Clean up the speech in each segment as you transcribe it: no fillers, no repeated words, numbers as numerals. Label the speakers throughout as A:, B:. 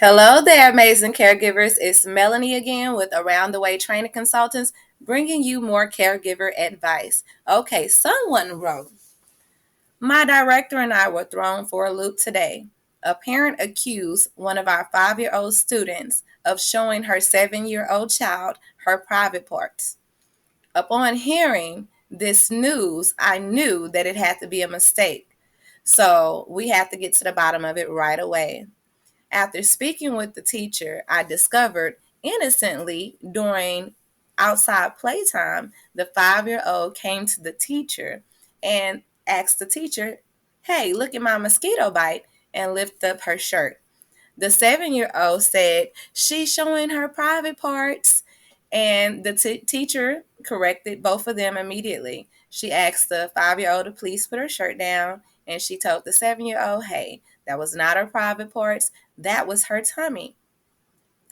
A: Hello there, amazing caregivers. It's Melanie again with Around the Way Training Consultants, bringing you more caregiver advice. Okay, someone wrote, my director and I were thrown for a loop today. A parent accused one of our 5-year-old students of showing her 7-year-old child her private parts. Upon hearing this news, I knew that it had to be a mistake. So we have to get to the bottom of it right away. After speaking with the teacher, I discovered innocently during outside playtime, the 5-year-old came to the teacher and asked the teacher, "Hey, look at my mosquito bite," and lift up her shirt. The 7-year-old said, "She's showing her private parts." And the teacher corrected both of them immediately. She asked the 5-year-old to please put her shirt down, and she told the 7-year-old, "Hey, that was not her private parts, that was her tummy."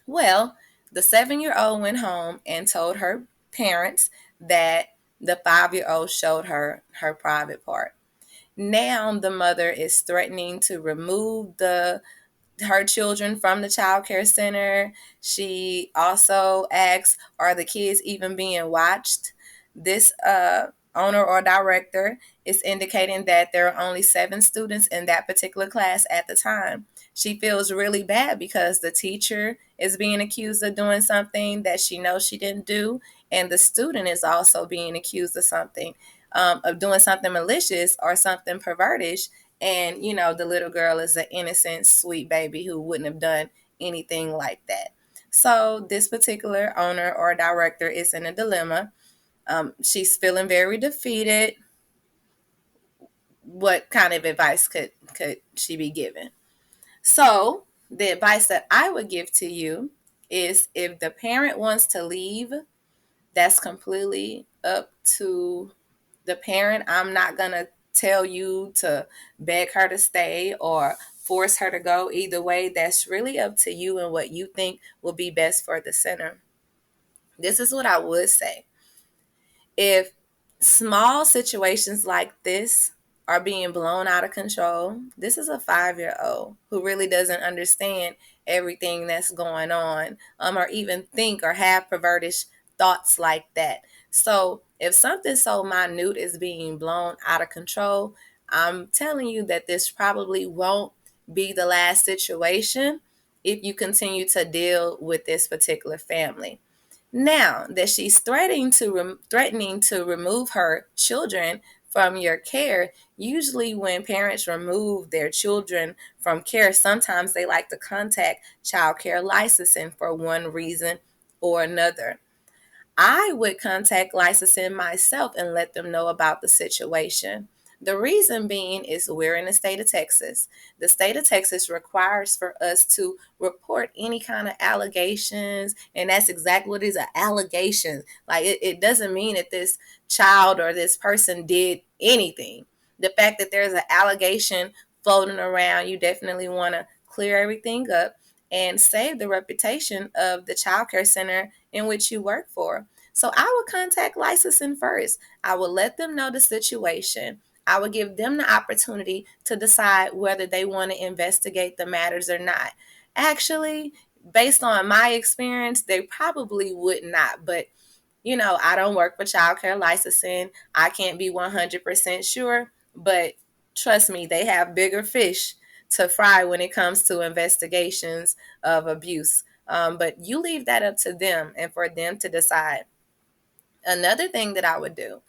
A: Well, the 7-year-old went home and told her parents that the 5-year-old showed her private part. Now the mother is threatening to remove the her children from the child care center. She also asks, are the kids even being watched? This owner or director is indicating that there are only 7 students in that particular class at the time. She feels really bad because the teacher is being accused of doing something that she knows she didn't do, and the student is also being accused of something, of doing something malicious or something pervertish. And, the little girl is an innocent, sweet baby who wouldn't have done anything like that. So, this particular owner or director is in a dilemma. She's feeling very defeated. What kind of advice could she be given? So, the advice that I would give to you is, if the parent wants to leave, that's completely up to the parent. I'm not going to tell you to beg her to stay or force her to go. Either way, that's really up to you and what you think will be best for the center. This is what I would say. If small situations like this are being blown out of control, this is a 5-year-old who really doesn't understand everything that's going on, or even think or have perverted thoughts like that. So if something so minute is being blown out of control, I'm telling you that this probably won't be the last situation if you continue to deal with this particular family. Now that she's threatening to remove her children from your care, usually when parents remove their children from care, sometimes they like to contact child care licensing for one reason or another. I would contact licensing myself and let them know about the situation. The reason being is we're in the state of Texas. The state of Texas requires for us to report any kind of allegations, and that's exactly what it is, an allegation. Like it doesn't mean that this child or this person did anything. The fact that there's an allegation floating around, you definitely want to clear everything up and save the reputation of the child care center in which you work for. So I would contact licensing first. I would let them know the situation. I would give them the opportunity to decide whether they want to investigate the matters or not. Actually, based on my experience, they probably would not. But, I don't work for child care licensing. I can't be 100% sure. But trust me, they have bigger fish to fry when it comes to investigations of abuse. But you leave that up to them and for them to decide. Another thing that I would do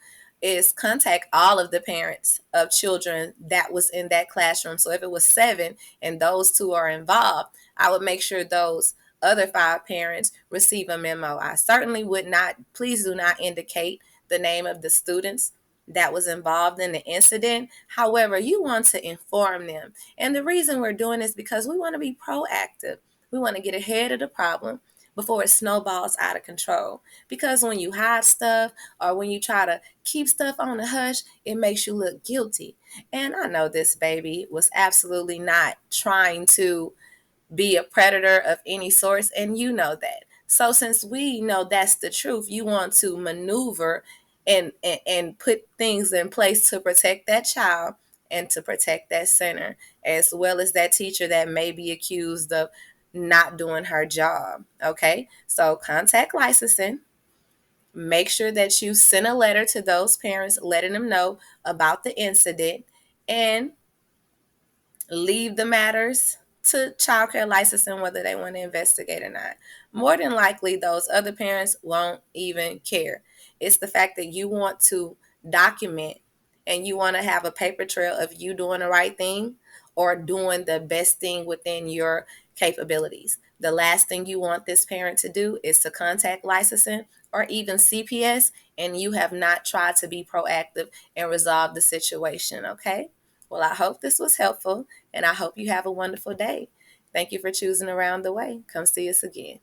A: is contact all of the parents of children that was in that classroom. So if it was 7 and those 2 are involved, I would make sure those other 5 parents receive a memo. I certainly would not, please do not indicate the name of the students that was involved in the incident. However, you want to inform them. And the reason we're doing this is because we want to be proactive. We want to get ahead of the problem before it snowballs out of control. Because when you hide stuff or when you try to keep stuff on the hush, it makes you look guilty. And I know this baby was absolutely not trying to be a predator of any sort, and you know that. So since we know that's the truth, you want to maneuver and put things in place to protect that child and to protect that center, as well as that teacher that may be accused of not doing her job. Okay, so contact licensing. Make sure that you send a letter to those parents letting them know about the incident, and leave the matters to childcare licensing whether they want to investigate or not. More than likely, those other parents won't even care. It's the fact that you want to document and you want to have a paper trail of you doing the right thing or doing the best thing within your capabilities. The last thing you want this parent to do is to contact licensing or even CPS, and you have not tried to be proactive and resolve the situation, okay? Well, I hope this was helpful, and I hope you have a wonderful day. Thank you for choosing Around the Way. Come see us again.